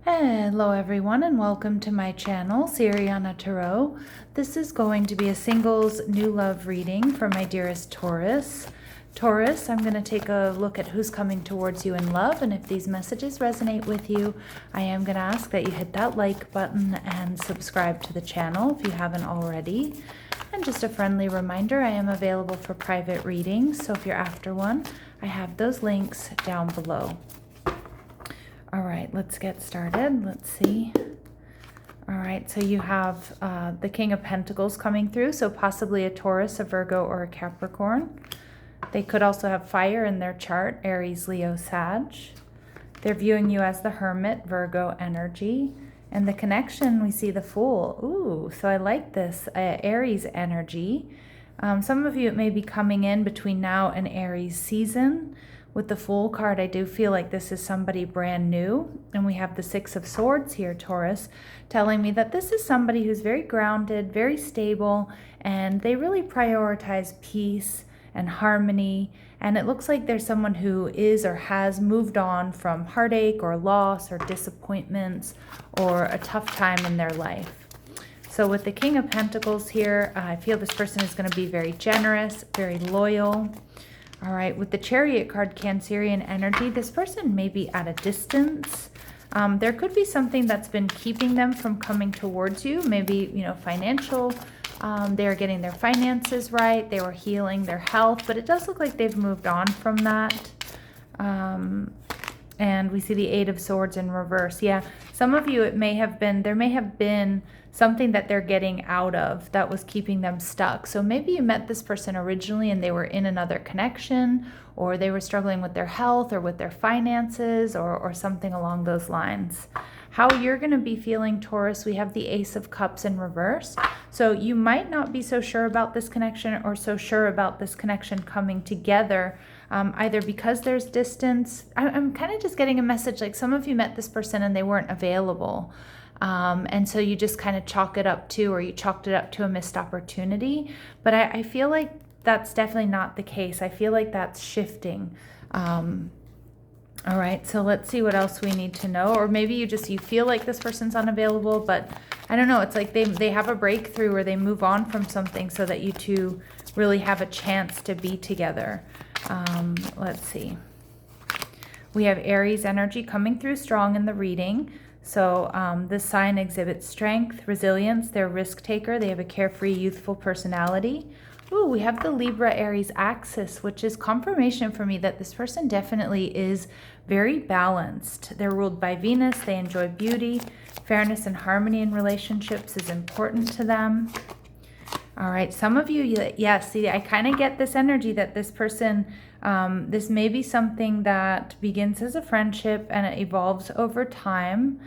Hello everyone and welcome to my channel, Sirianatarot. This is going to be a singles new love reading for my dearest Taurus. Taurus, I'm going to take a look at who's coming towards you in love, and if these messages resonate with you, I am going to ask that you hit that like button and subscribe to the channel if you haven't already. And just a friendly reminder, I am available for private readings, so if you're after one, I have those links down below. All right, let's get started. Let's see. All right, so you have the King of Pentacles coming through, so possibly a Taurus, a Virgo, or a Capricorn. They could also have fire in their chart, Aries, Leo, Sag. They're viewing you as the Hermit, Virgo energy. And the connection, we see the Fool. Ooh, so I like this, Aries energy. Some of you, it may be coming in between now and Aries season. With the Fool card, I do feel like this is somebody brand new. And we have the Six of Swords here, Taurus, telling me that this is somebody who's very grounded, very stable, and they really prioritize peace and harmony. And it looks like there's someone who is or has moved on from heartache or loss or disappointments or a tough time in their life. So with the King of Pentacles here, I feel this person is going to be very generous, very loyal. All right, with the Chariot card, Cancerian energy, this person may be at a distance. There could be something that's been keeping them from coming towards you. Maybe, financial. They're getting their finances right. They were healing their health, but it does look like they've moved on from that. And we see the Eight of Swords in reverse. Yeah, some of you, there may have been something that they're getting out of that was keeping them stuck. So maybe you met this person originally and they were in another connection, or they were struggling with their health or with their finances or something along those lines. How you're going to be feeling, Taurus, we have the Ace of Cups in reverse. So you might not be so sure about this connection or so sure about this connection coming together, either because there's distance. I'm kind of just getting a message like some of you met this person and they weren't available. And so you just kind of chalked it up to a missed opportunity. But I feel like that's definitely not the case. I feel like that's shifting. All right, so let's see what else we need to know. Or maybe you feel like this person's unavailable, but I don't know. It's like they have a breakthrough or they move on from something so that you two really have a chance to be together. Let's see. We have Aries energy coming through strong in the reading. So this sign exhibits strength, resilience. They're a risk taker. They have a carefree, youthful personality. Ooh, we have the Libra Aries axis, which is confirmation for me that this person definitely is very balanced. They're ruled by Venus. They enjoy beauty. Fairness and harmony in relationships is important to them. All right, some of you, yeah, see, I kind of get this energy that this person, this may be something that begins as a friendship and it evolves over time.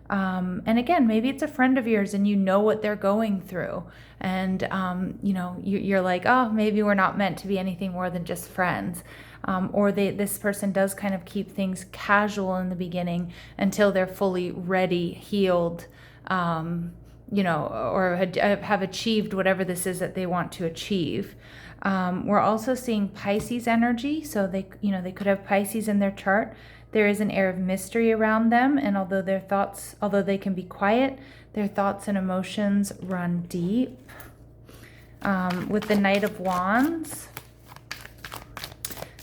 And again, maybe it's a friend of yours and you know what they're going through. And, you're like, oh, maybe we're not meant to be anything more than just friends. Or this person does kind of keep things casual in the beginning until they're fully ready, healed, or have achieved whatever this is that they want to achieve. We're also seeing Pisces energy. So they could have Pisces in their chart. There is an air of mystery around them, and although they can be quiet, their thoughts and emotions run deep. With the Knight of Wands,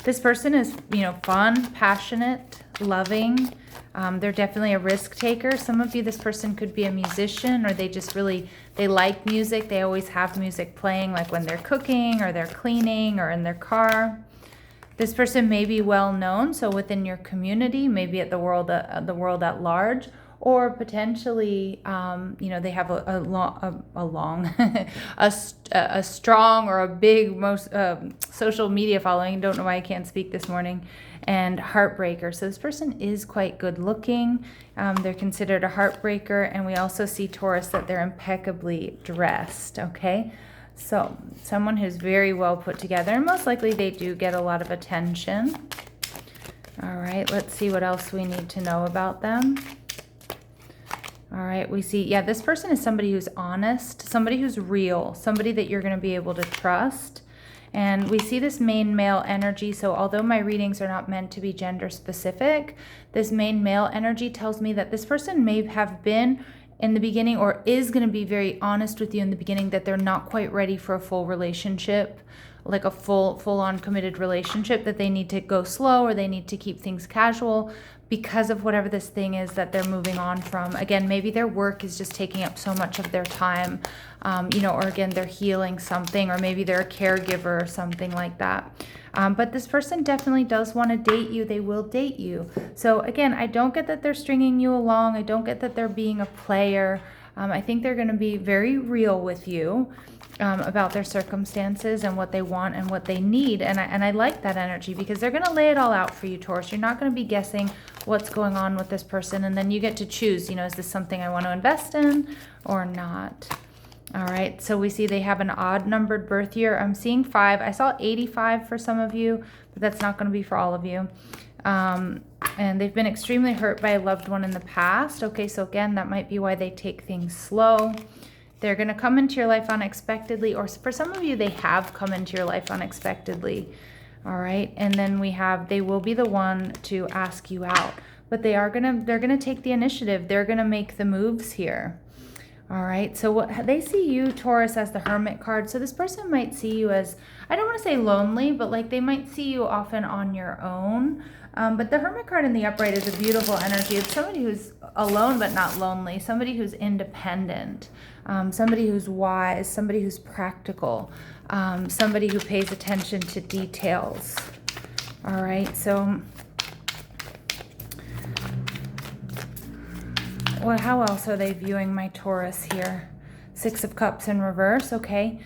this person is, fun, passionate, loving. They're definitely a risk taker. Some of you, this person could be a musician, or they like music. They always have music playing, like when they're cooking or they're cleaning or in their car. This person may be well known, so within your community, maybe at the world at large, or potentially, they have a strong or a big social media following. Don't know why I can't speak this morning. And heartbreaker. So this person is quite good looking. They're considered a heartbreaker, and we also see, Taurus, that they're impeccably dressed. Okay. So someone who's very well put together, and most likely they do get a lot of attention. All right, let's see what else we need to know about them. All right, we see, yeah, this person is somebody who's honest, somebody who's real, somebody that you're going to be able to trust. And we see this main male energy. So although my readings are not meant to be gender specific, this main male energy tells me that this person may have been in the beginning, or is going to be very honest with you in the beginning, that they're not quite ready for a full relationship, like a full-on committed relationship, that they need to go slow, or they need to keep things casual because of whatever this thing is that they're moving on from. Again, maybe their work is just taking up so much of their time, or again, they're healing something, or maybe they're a caregiver or something like that. But this person definitely does want to date you. They will date you. So again, I don't get that they're stringing you along. I don't get that they're being a player. I think they're going to be very real with you about their circumstances and what they want and what they need. And I like that energy, because they're going to lay it all out for you, Taurus. You're not going to be guessing what's going on with this person. And then you get to choose, is this something I want to invest in or not? All right, so we see they have an odd numbered birth year. I'm seeing 5. I saw 85 for some of you, but that's not going to be for all of you. And they've been extremely hurt by a loved one in the past. Okay, so again, that might be why they take things slow. They're going to come into your life unexpectedly, or for some of you, they have come into your life unexpectedly. All right, and then we have, they will be the one to ask you out, but they're going to take the initiative. They're going to make the moves here. All right, so what they see you, Taurus, as the Hermit card. So this person might see you as, I don't want to say lonely, but like they might see you often on your own. But the Hermit card in the upright is a beautiful energy of somebody who's alone but not lonely, somebody who's independent, somebody who's wise, somebody who's practical, somebody who pays attention to details. All right, so well, how else are they viewing my Taurus here? 6 of Cups in reverse, okay.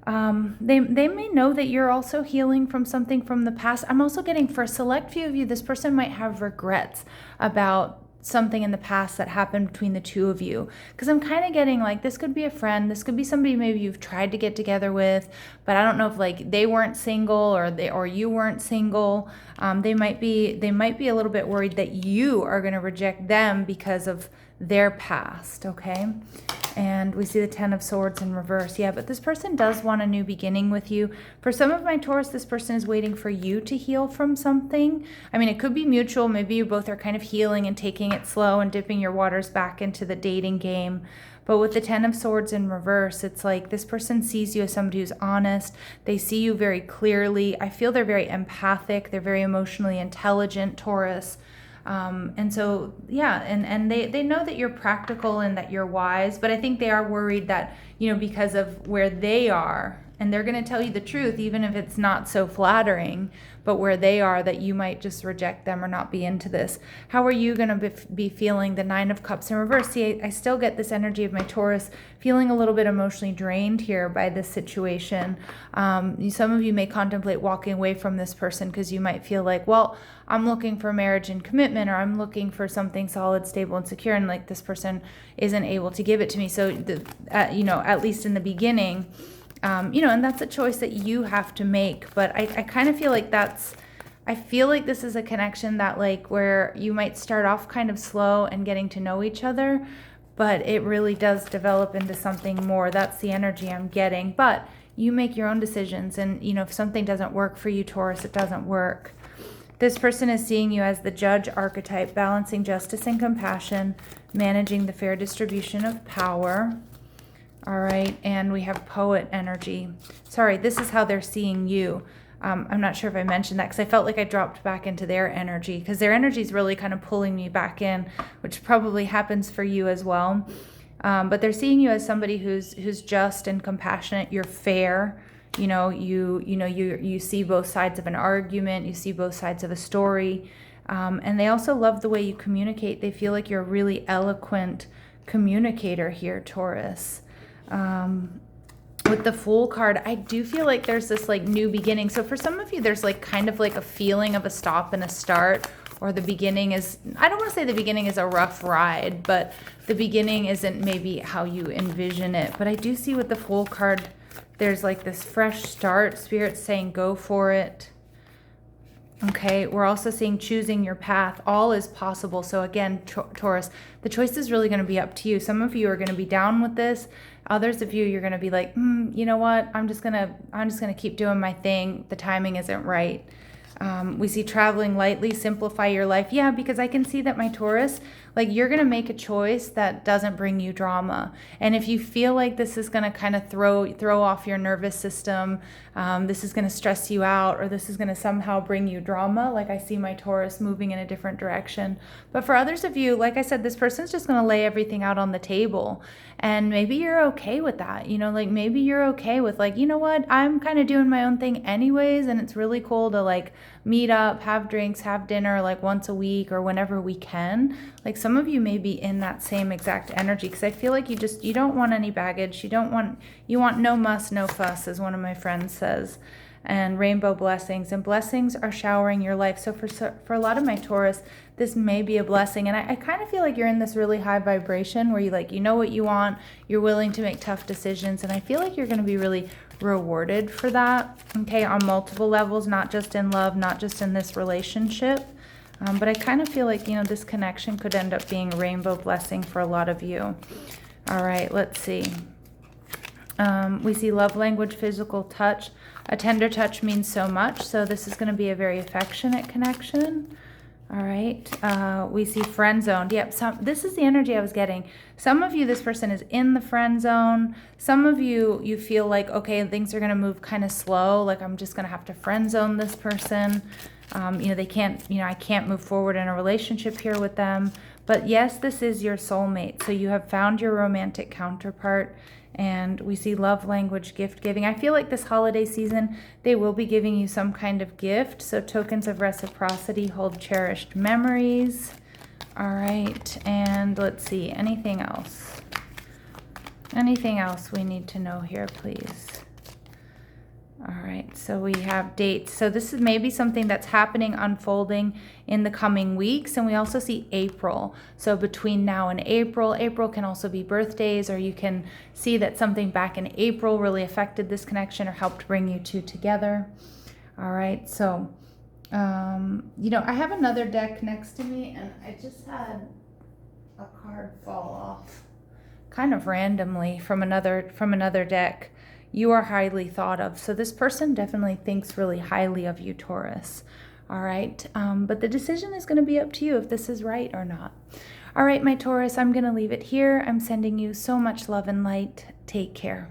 They may know that you're also healing from something from the past. I'm also getting, for a select few of you, this person might have regrets about something in the past that happened between the two of you. Because I'm kind of getting like, this could be a friend, this could be somebody maybe you've tried to get together with, but I don't know if like they weren't single or you weren't single. They might be a little bit worried that you are going to reject them because of their past, okay? And we see the 10 of Swords in reverse. Yeah, but this person does want a new beginning with you. For some of my Taurus, this person is waiting for you to heal from something. I mean, it could be mutual. Maybe you both are kind of healing and taking it slow and dipping your waters back into the dating game. But with the 10 of Swords in reverse, it's like this person sees you as somebody who's honest. They see you very clearly. I feel they're very empathic. They're very emotionally intelligent, Taurus. And so, yeah, and they know that you're practical and that you're wise, but I think they are worried that, because of where they are, and they're going to tell you the truth, even if it's not so flattering, but where they are, that you might just reject them or not be into this. How are you going to be feeling the 9 of Cups in reverse? See, I still get this energy of my Taurus feeling a little bit emotionally drained here by this situation. Some of you may contemplate walking away from this person because you might feel like, well, I'm looking for marriage and commitment, or I'm looking for something solid, stable, and secure, and like this person isn't able to give it to me. So, at least in the beginning, and that's a choice that you have to make. But I kind of feel like I feel like this is a connection that like where you might start off kind of slow and getting to know each other, but it really does develop into something more. That's the energy I'm getting. But you make your own decisions, and if something doesn't work for you, Taurus, it doesn't work. This person is seeing you as the Judge archetype, balancing justice and compassion, managing the fair distribution of power. All right, and we have Poet energy. Sorry, this is how they're seeing you. I'm not sure if I mentioned that because I felt like I dropped back into their energy, because their energy is really kind of pulling me back in, which probably happens for you as well. But they're seeing you as somebody who's just and compassionate. You're fair. You see both sides of an argument. You see both sides of a story. And they also love the way you communicate. They feel like you're a really eloquent communicator here, Taurus. With the Fool card, I do feel like there's this like new beginning. So for some of you, there's like kind of like a feeling of a stop and a start, or the beginning is, I don't want to say the beginning is a rough ride, but the beginning isn't maybe how you envision it. But I do see with the Fool card, there's like this fresh start, Spirit saying go for it. Okay, we're also seeing choosing your path. All is possible. So again, Taurus, the choice is really going to be up to you. Some of you are going to be down with this. Others of you, you're going to be like, you know what? I'm just gonna keep doing my thing. The timing isn't right. We see traveling lightly, simplify your life. Yeah, because I can see that, my Taurus, like, you're going to make a choice that doesn't bring you drama. And if you feel like this is going to kind of throw off your nervous system, this is going to stress you out, or this is going to somehow bring you drama, like, I see my Taurus moving in a different direction. But for others of you, like I said, this person's just going to lay everything out on the table. And maybe you're okay with that. Like, maybe you're okay with, like, you know what, I'm kind of doing my own thing anyways, and it's really cool to, like, meet up, have drinks, have dinner, like, once a week or whenever we can. Like, some of you may be in that same exact energy, because I feel like you don't want any baggage. You want no muss, no fuss, as one of my friends says. And rainbow blessings, and blessings are showering your life. So for a lot of my Taurus, this may be a blessing. And I kind of feel like you're in this really high vibration where you know what you want, you're willing to make tough decisions, and I feel like you're going to be really rewarded for that, okay, on multiple levels, not just in love, not just in this relationship. But I kind of feel like, this connection could end up being a rainbow blessing for a lot of you. All right, let's see. We see love language, physical touch. A tender touch means so much, so this is going to be a very affectionate connection. All right, we see friend zoned. Yep, this is the energy I was getting. Some of you, this person is in the friend zone. Some of you, you feel like, okay, things are going to move kind of slow, like I'm just going to have to friend zone this person. They can't, I can't move forward in a relationship here with them. But yes, this is your soulmate. So you have found your romantic counterpart. And we see love language, gift giving. I feel like this holiday season, they will be giving you some kind of gift. So tokens of reciprocity, hold cherished memories. All right. And let's see, anything else? Anything else we need to know here, please? All right, so we have dates. So this is maybe something that's happening, unfolding in the coming weeks. And we also see April. So between now and April can also be birthdays, or you can see that something back in April really affected this connection or helped bring you two together. All right, so, I have another deck next to me, and I just had a card fall off kind of randomly from another deck. You are highly thought of. So this person definitely thinks really highly of you, Taurus. All right. But the decision is going to be up to you if this is right or not. All right, my Taurus, I'm going to leave it here. I'm sending you so much love and light. Take care.